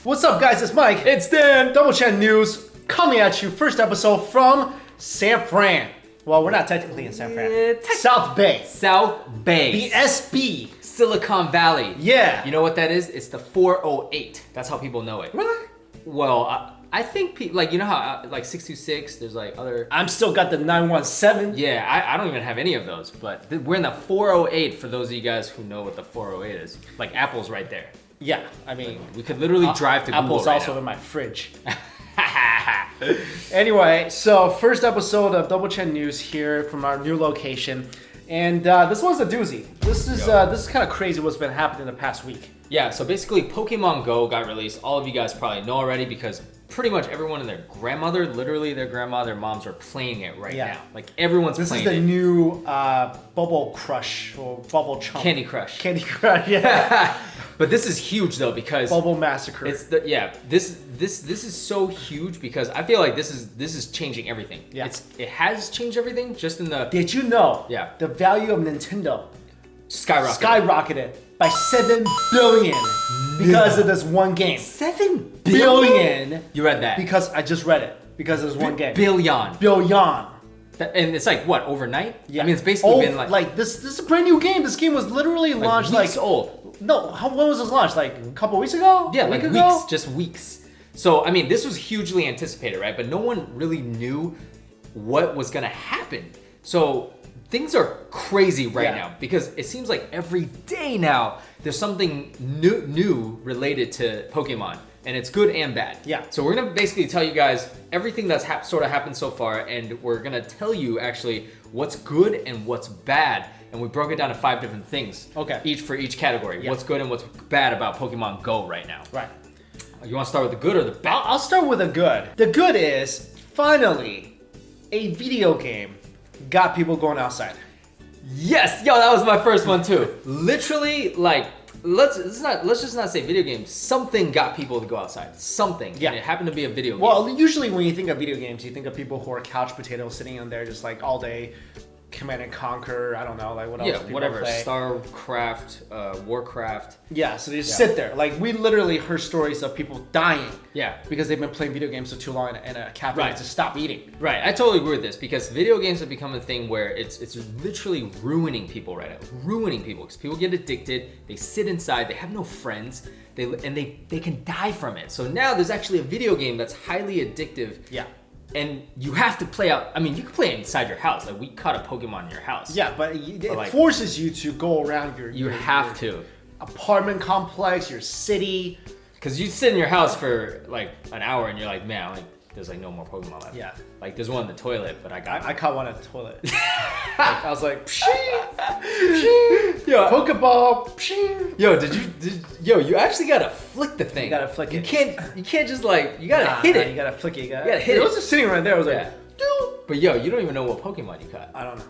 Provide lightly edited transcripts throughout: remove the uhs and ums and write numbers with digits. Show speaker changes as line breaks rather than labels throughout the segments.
What's up, guys? It's Mike.
It's Dan.
Double Check News coming at you. First episode from San Fran. Well, we're not technically in San Fran. South Bay.
South Bay.
The SB.
Silicon Valley.
Yeah.
You know what that is? It's the 408. That's how people know it.
Really?
Well, I think like, you know how like 626, there's like other...
I'm still got the 917.
Yeah, I don't even have any of those, but we're in the 408 for those of you guys who know what the 408 is. Like Apple's right there.
Yeah, I mean...
We could literally drive to Google
Apple's
right
also
now.
in my fridge. Anyway, so first episode of Double Check News here from our new location. And this one's a doozy. This is kind of crazy what's been happening the past week.
Yeah, so basically Pokemon Go got released. All of you guys probably know already because pretty much everyone and their grandmother, literally their grandma, their moms are playing it right now. Like everyone's playing it.
This is the new Bubble Crush or Bubble Chump.
Candy Crush.
Candy Crush, yeah.
But this is huge though because
Bubble Massacre.
It's this is so huge because I feel like this is changing everything.
Yeah.
It has changed everything just in the...
Did you know?
Yeah.
The value of Nintendo
skyrocketed
by 7 billion because of this one game.
7
billion.
You read that?
Because I just read it. Because there's one game.
Billion. And it's like what, overnight?
Yeah.
I mean, it's basically been
like this is a brand new game. This game was literally launched
weeks old.
No, when was this launched? Like a couple weeks ago?
Yeah,
a
like
week ago?
weeks, just weeks. So I mean, this was hugely anticipated, right? But no one really knew what was gonna happen. So things are crazy right now because it seems like every day now there's something new related to Pokemon, and it's good and bad.
Yeah.
So we're gonna basically tell you guys everything that's sort of happened so far, and we're gonna tell you actually what's good and what's bad. And we broke it down to 5 different things.
Okay.
Each for each category. Yeah. What's good and what's bad about Pokemon Go right now.
Right.
You want to start with the good or the bad?
I'll start with the good. The good is finally a video game got people going outside.
Yes, yo, that was my first one too. Literally, like, let's just not say video games. Something got people to go outside. Something. Yeah. And it happened to be a video game.
Well, usually when you think of video games, you think of people who are couch potatoes sitting in there just like all day. Command and Conquer, I don't know, like what else do people play?
StarCraft, Warcraft.
Yeah, so they just sit there. Like we literally heard stories of people dying.
Yeah. Because
they've been playing video games for too long and a cafe has to stop eating.
Right, I totally agree with this because video games have become a thing where it's literally ruining people right now. Ruining people because people get addicted, they sit inside, they have no friends, they can die from it. So now there's actually a video game that's highly addictive.
Yeah.
And you have to play out. I mean, you can play it inside your house. Like we caught a Pokemon in your house.
Yeah, but it forces you to go around your apartment complex, your city.
Because you sit in your house for like an hour and you're like, man, like there's like no more Pokemon left.
Yeah.
Like there's one in the toilet, but I
caught one at the toilet. Like, I was like, pshing, pshing, yo, Pokeball, pshing.
Yo, you actually gotta flick the thing.
You gotta flick it.
You can't just like, you gotta hit it.
You gotta flick it. You
gotta hit it.
It was just sitting right there. I was like, dude.
But yo, you don't even know what Pokemon you caught.
I don't know.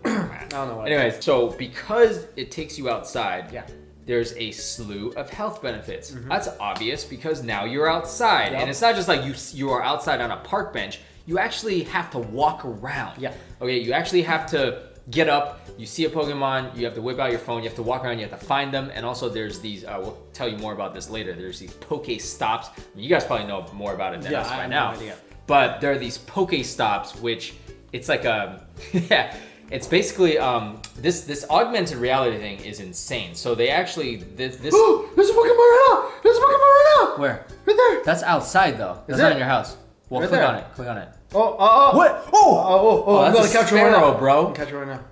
I don't know what.
Anyways, so because it takes you outside, there's a slew of health benefits. That's obvious because now you're outside. And it's not just like you are outside on a park bench. You actually have to walk around. Yeah. Okay, you actually have to get up, you see a Pokemon, you have to whip out your phone, you have to walk around, you have to find them. And also there's these, we'll tell you more about this later, there's these Pokestops. I mean, you guys probably know more about it than us by now. No idea. But there are these Pokestops, which it's like a, it's basically this augmented reality thing is insane. So they actually this
oh, there's a Pokemon right now! There's a Pokemon right now!
Where?
Right there!
That's outside though. That's not in your house. Well, click on it. Click on it.
Oh!
What?
I'm
that's
gonna
a sparrow, bro.
I'm catching it right now.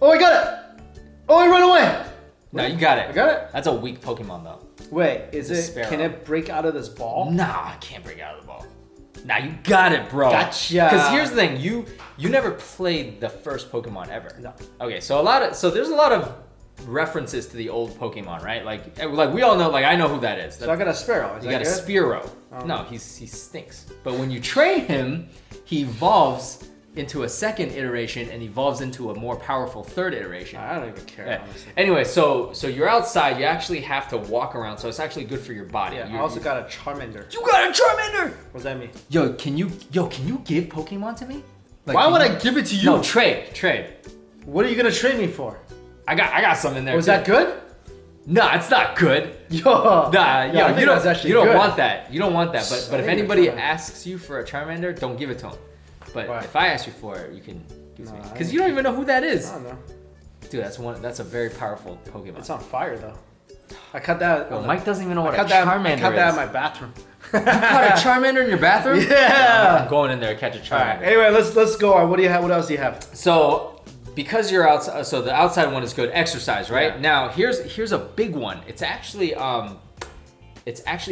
Oh, I got it! Oh, he ran away!
No, you got it.
I got it?
That's a weak Pokemon though.
Wait, can it break out of this ball?
Nah, it can't break out of the ball. Nah, you got it, bro.
Gotcha.
Because here's the thing, you never played the first Pokemon ever.
No.
Okay, so there's a lot of references to the old Pokemon, right? Like we all know, like I know who that is.
So I got a Sparrow.
You got a Spearow. No, he stinks. But when you train him, he evolves into a second iteration and evolves into a more powerful third iteration.
I don't even care, honestly.
Anyway, so you're outside, you actually have to walk around, so it's actually good for your body.
Yeah, I also got a Charmander.
You got a Charmander!
What does that mean?
Yo, can you give Pokemon to me?
Like, why would I give it to you?
No, trade.
What are you gonna trade me for?
I got some in there.
Was that good?
No, it's not good.
Yo,
Nah,
yo,
you don't.
actually
You don't
good.
want that. You don't want that. But if
I think
anybody
it's
asks you for a Charmander, don't give it to them. But
Why?
if I ask you for it, you can give it to me
No, I
because
don't
you don't even know who that is.
I don't know.
Dude, that's a very powerful Pokemon.
It's on fire though. I cut that.
Yo, Mike doesn't even know what a
I
Charmander
cut that
is.
in my bathroom.
You caught a Charmander in your bathroom?
Yeah.
I'm going in there to catch a Charmander.
All right. Anyway, let's go on. What do you have? What else do you have?
So, because you're outside, so the outside one is good. Exercise, right?
Yeah.
Now, here's a big one. It's actually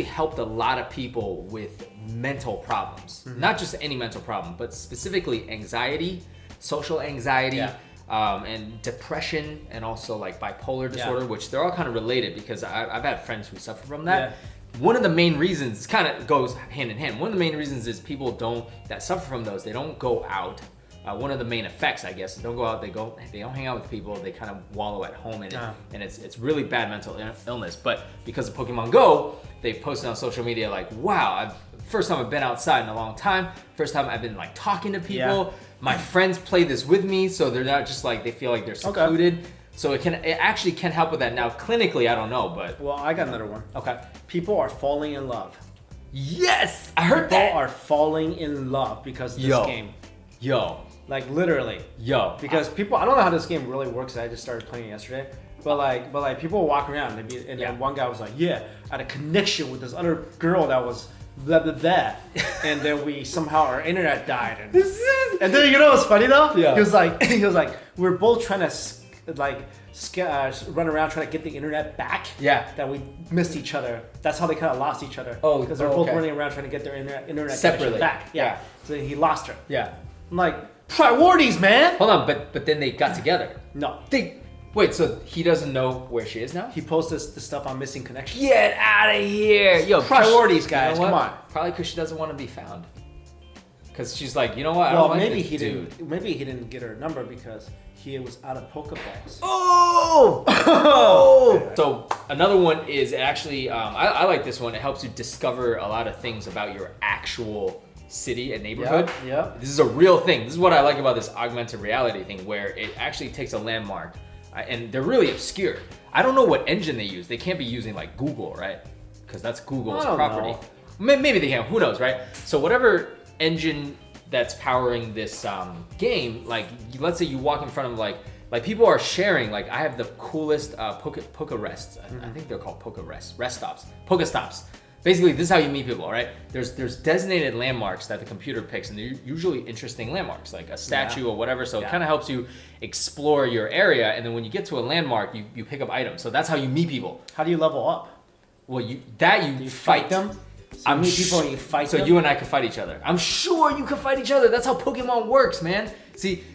helped a lot of people with mental problems. Not just any mental problem, but specifically anxiety, social anxiety.
Yeah.
And depression, and also like bipolar disorder, which they're all kind of related because I've had friends who suffer from that.
Yeah.
One of the main reasons, kind of goes hand in hand. One of the main reasons is people that suffer from those, they don't go out. One of the main effects, I guess, don't go out. They don't hang out with people. They kind of wallow at home in it, and it's really bad mental illness. But because of Pokemon Go, they've posted on social media like, wow, first time I've been outside in a long time. First time I've been like talking to people.
Yeah.
My friends play this with me, so they're not just like, they feel like they're secluded. Okay. So it actually can help with that. Now, clinically, I don't know, but...
Well, I got another one.
Okay.
People are falling in love.
Yes! I heard
People
that!
are falling in love because of this game.
Yo.
Like, literally.
Yo.
Because people... I don't know how this game really works. I just started playing it yesterday. But like people walk around and then one guy was like, yeah, I had a connection with this other girl that was... blah blah blah, and then we somehow our internet died, and then you know what's funny though?
Yeah.
He was like, we're both trying to run around trying to get the internet back.
Yeah.
That we missed each other. That's how they kind of lost each other.
Oh,
because they're both
okay.
running around trying to get their internet
separately
back. Yeah. So he lost her.
Yeah.
I'm like, priorities, man.
Hold on, but then they got together.
No.
Wait, so he doesn't know where she is now?
He posted the stuff on missing connections.
Get out of here! Yo,
priorities, guys.
You know
come on.
Probably because she doesn't want to be found. Because she's like, you know what? I
Well,
don't like
maybe
this
he
dude.
didn't. Maybe he didn't get her number because he was out of Pokeballs.
Oh! Oh! So another one is actually, I like this one. It helps you discover a lot of things about your actual city and neighborhood.
Yeah.
This is a real thing. This is what I like about this augmented reality thing, where it actually takes a landmark, and they're really obscure. I don't know what engine they use. They can't be using like Google, right? Because that's Google's property.
know.
Maybe they can. Who knows, right? So whatever engine that's powering this game, like let's say you walk in front of like people are sharing. Like I have the coolest Poke rests. I think they're called Poke rests, rest stops, Poke stops. Basically, this is how you meet people, right? There's designated landmarks that the computer picks, and they're usually interesting landmarks, like a statue or whatever. So it kind of helps you explore your area, and then when you get to a landmark, you pick up items. So that's how you meet people.
How do you level up?
Well, you
fight them. So you meet people and you fight them.
So you and I could fight each other. I'm sure you could fight each other. That's how Pokemon works, man. See,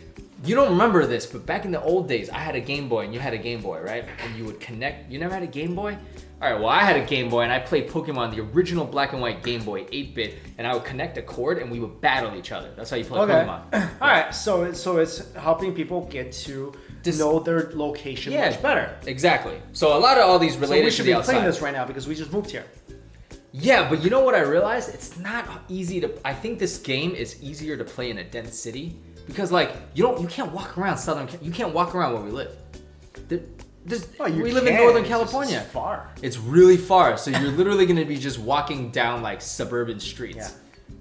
you don't remember this, but back in the old days, I had a Game Boy and you had a Game Boy, right? And you would connect. You never had a Game Boy? All right, well, I had a Game Boy and I played Pokemon, the original black and white Game Boy, 8-bit, and I would connect a cord and we would battle each other. That's how you play Pokemon.
All right, so it's helping people get to know their location much better.
Exactly. So a lot of all these related
so we should
to
be
the outside.
playing this right now because we just moved here.
Yeah, but you know what I realized? It's not easy to... I think this game is easier to play in a dense city because, like, you can't walk around you can't walk around where we live. We live in Northern California.
It's far.
It's really far, so you're literally going to be just walking down, like, suburban streets.
Yeah.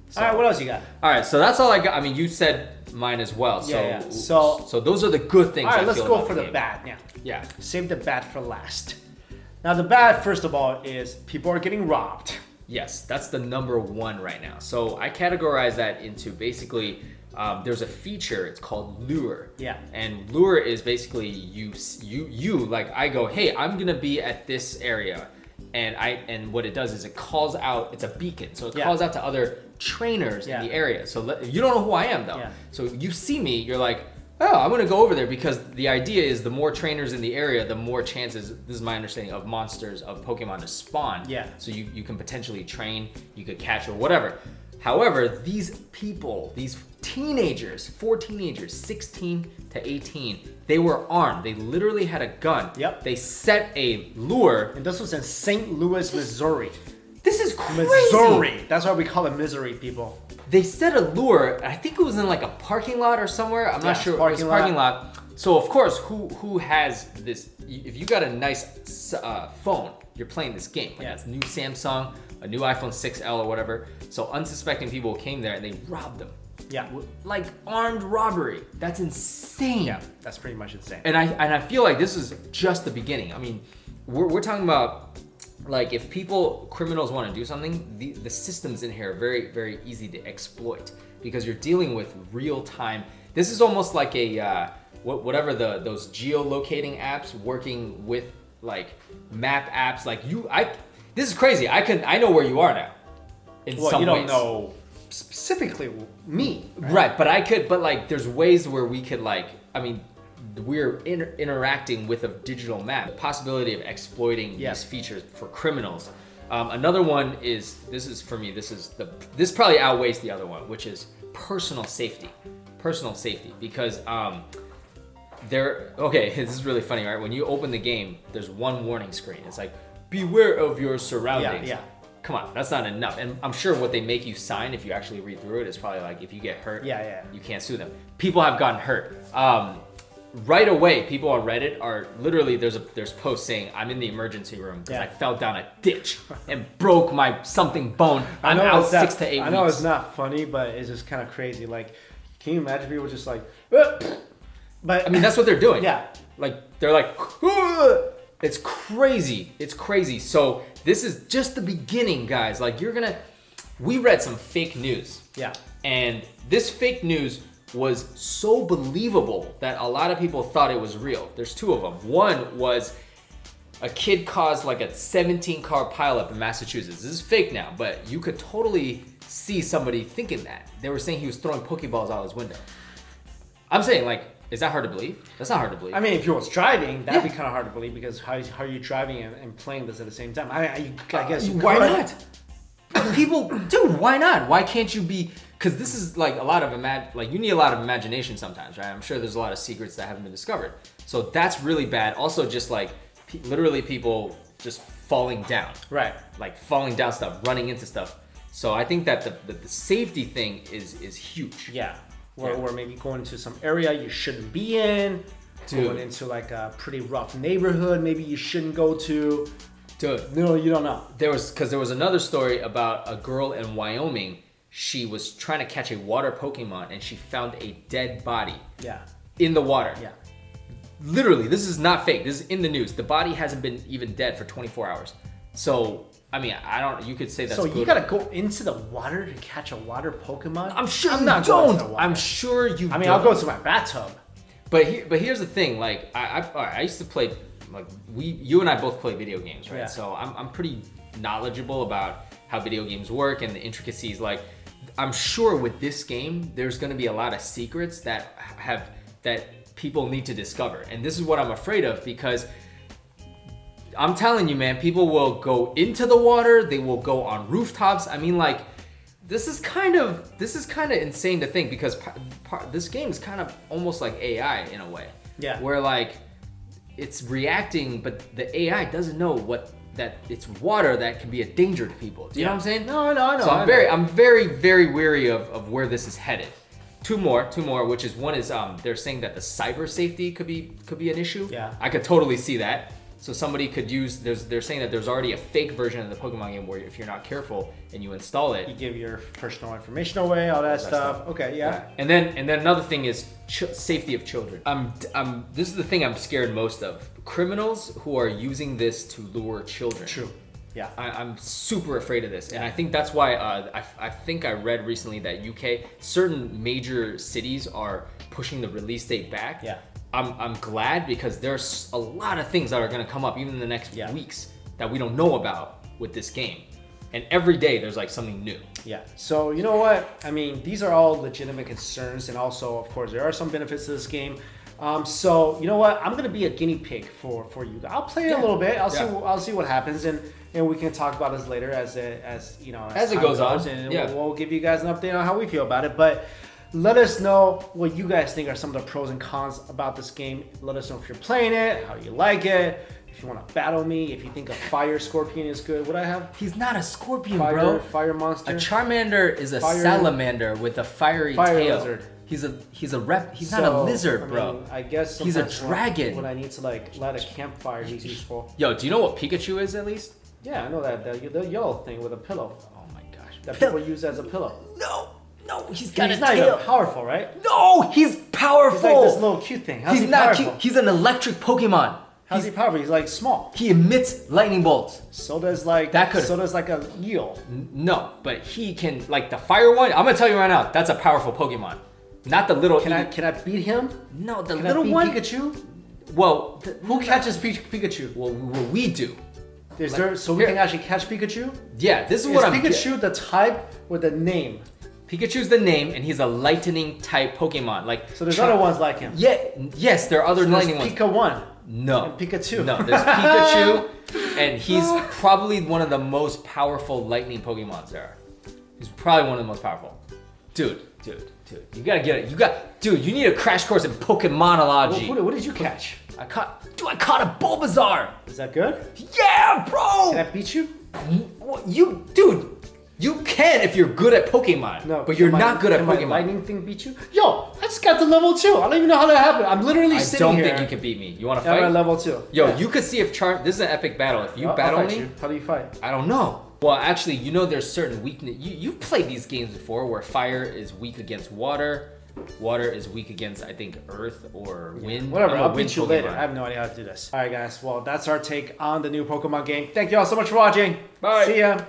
So,
all right, what else you got?
All right, so that's all I got. I mean, you said mine as well. So those are the good things.
All right, let's go for the bad now.
Yeah.
Save the bad for last. Now, the bad, first of all, is people are getting robbed.
Yes, that's the number one right now. So I categorize that into basically, there's a feature, it's called Lure.
Yeah.
And Lure is basically you like I go, hey, I'm gonna be at this area. And what it does is it calls out, it's a beacon. So it calls out to other trainers in the area. So you don't know who I am though. Yeah. So you see me, you're like, oh, I'm gonna go over there because the idea is the more trainers in the area, the more chances, this is my understanding, of monsters, of Pokemon to spawn. Yeah. So you can potentially train, you could catch or whatever. However, these people, these teenagers, 4 teenagers, 16 to 18, they were armed. They literally had a gun. Yep. They set a lure.
And this was in St. Louis, Missouri.
This is crazy.
Missouri. That's why we call it misery, people.
They set a lure, I think it was in like a parking lot or somewhere. I'm not sure. It was a parking lot. So of course, who has this? If you got a nice phone, you're playing this game. Like it's a new Samsung, a new iPhone 6L or whatever. So unsuspecting people came there and they robbed them.
Yeah.
Like armed robbery. That's insane.
Yeah, that's pretty much insane.
And I feel like this is just the beginning. I mean, we're talking about like if criminals want to do something, the systems in here are very, very easy to exploit because you're dealing with real time. This is almost like a whatever those geolocating apps working with like map apps. Like this is crazy. I know where you are now. In some
you don't
ways.
know specifically me,
right? But like there's ways where we could like, I mean, we're interacting with a digital map. The possibility of exploiting these features for criminals. Another one is this probably outweighs the other one, which is personal safety because this is really funny, right? When you open the game, there's one warning screen. It's like, beware of your surroundings.
Yeah.
Come on, that's not enough. And I'm sure what they make you sign, if you actually read through it, is probably like, if you get hurt, you can't sue them. People have gotten hurt. Right away, people on Reddit are literally, there's posts saying, I'm in the emergency room because I fell down a ditch and broke my something bone. I'm out 6 to 8 weeks.
I know it's not funny, but it's just kind of crazy. Like, can you imagine people just like, but
I mean, that's what they're doing.
Yeah.
Like, they're like, it's crazy. It's crazy. So this is just the beginning, guys. Like we read some fake news.
Yeah.
And this fake news was so believable that a lot of people thought it was real. There's two of them. One was a kid caused like a 17-car pileup in Massachusetts. This is fake now, but you could totally see somebody thinking that. They were saying he was throwing Pokeballs out his window. I'm saying, like, is that hard to believe? That's not hard to believe.
I mean, if you was driving, that'd be kind of hard to believe because how are you driving and playing this at the same time? I guess you
why
could.
not? People, dude, why not? Why can't you be? Because this is like a lot of you need a lot of imagination sometimes, right? I'm sure there's a lot of secrets that haven't been discovered. So that's really bad. Also, just like literally people just falling down,
right? Like
falling down stuff, running into stuff. So I think that the safety thing is huge.
Yeah. Or maybe going to some area you shouldn't be in.
Dude.
Going into like a pretty rough neighborhood maybe you shouldn't go to.
Dude.
No, you don't know.
There was another story about a girl in Wyoming. She was trying to catch a water Pokemon and she found a dead body.
Yeah.
In the water.
Yeah.
Literally, this is not fake. This is in the news. The body hasn't been even dead for 24 hours. So, I mean, you could say that's
so
good.
You gotta go into the water to catch a water Pokemon?
I'm sure
I'm
you
not
don't.
going to the water.
I'm sure you
I mean,
don't.
I'll go to my bathtub.
But here's the thing. Like, I used to play, like, you and I both play video games, right?
Yeah.
So I'm pretty knowledgeable about how video games work and the intricacies. Like, I'm sure with this game, there's going to be a lot of secrets that people need to discover. And this is what I'm afraid of because I'm telling you, man, people will go into the water. They will go on rooftops. I mean, like, this is kind of insane to think because this game is kind of almost like AI in a way.
Yeah.
Where like it's reacting, but the AI doesn't know that it's water that can be a danger to people. Do you know what I'm saying?
No, I know.
So I'm very, very weary of where this is headed. Two more, which is one is they're saying that the cyber safety could be an issue.
Yeah.
I could totally see that. So somebody could use, they're saying that there's already a fake version of the Pokemon game where if you're not careful and you install it,
you give your personal information away, all that stuff. Okay, yeah.
And then another thing is safety of children. This is the thing I'm scared most of. Criminals who are using this to lure children.
True. Yeah.
I'm super afraid of this. And I think that's why I think I read recently that UK, certain major cities are pushing the release date back.
Yeah.
I'm glad because there's a lot of things that are going to come up even in the next weeks that we don't know about with this game. And every day there's like something new.
Yeah. So you know what? I mean, these are all legitimate concerns, and also, of course, there are some benefits to this game. So you know what? I'm gonna be a guinea pig for you. I'll play it a little bit. I'll see what happens, and we can talk about this later as it
goes on.
And we'll give you guys an update on how we feel about it. But let us know what you guys think are some of the pros and cons about this game. Let us know if you're playing it, how you like it. If you want to battle me, if you think a fire scorpion is good. What do I have?
He's not a scorpion, bro.
Fire monster.
A Charmander is a salamander with a fiery
fire
tail.
lizard.
He's not a lizard, bro.
I mean, I guess
he's a dragon.
When I need to like light a campfire, he's useful.
Yo, do you know what Pikachu is at least?
Yeah, I know that the yellow thing with a pillow.
Oh my gosh.
That people use as a pillow.
No, he's got
He's not even powerful, right?
No, he's powerful.
He's like this little cute thing. How's he powerful?
He's an electric Pokemon.
How's he powerful? He's like small.
He emits lightning bolts.
So does like a eel.
No, but he can like the fire one. I'm gonna tell you right now, that's a powerful Pokemon. Not the little.
Can I beat him?
No, the
can
little
I beat
one.
Pikachu.
Well,
who catches Pikachu?
Well, we do.
We can actually catch Pikachu?
Yeah, this is what I'm.
Is Pikachu the type with the name?
Pikachu's the name, and he's a lightning type Pokemon. Like
so, there's other ones like him.
Yeah, yes, there are other lightning ones.
Pika 1.
No.
And Pika 2.
No, there's Pikachu, and he's probably one of the most powerful lightning Pokemons there are. He's probably one of the most powerful. Dude, you gotta get it. Dude, you need a crash course in Pokemonology.
What did you catch?
I caught a Bulbasaur.
Is that good?
Yeah, bro.
Can I beat you?
You can if you're good at Pokemon. No, but you're not good at Pokemon.
Can my lightning thing beat you? Yo, I just got to level 2. I don't even know how that happened. I'm literally sitting here.
I don't think you can beat me. You want to fight?
I'm at level 2.
Yo, you could see if this is an epic battle. If you battle me,
how do you fight?
I don't know. Well, actually, there's certain weakness. You've played these games before where fire is weak against water. Water is weak against, I think, earth or wind.
Whatever, I'll beat you later. I have no idea how to do this. Alright guys, well that's our take on the new Pokemon game. Thank you all so much for watching.
Bye.
See ya.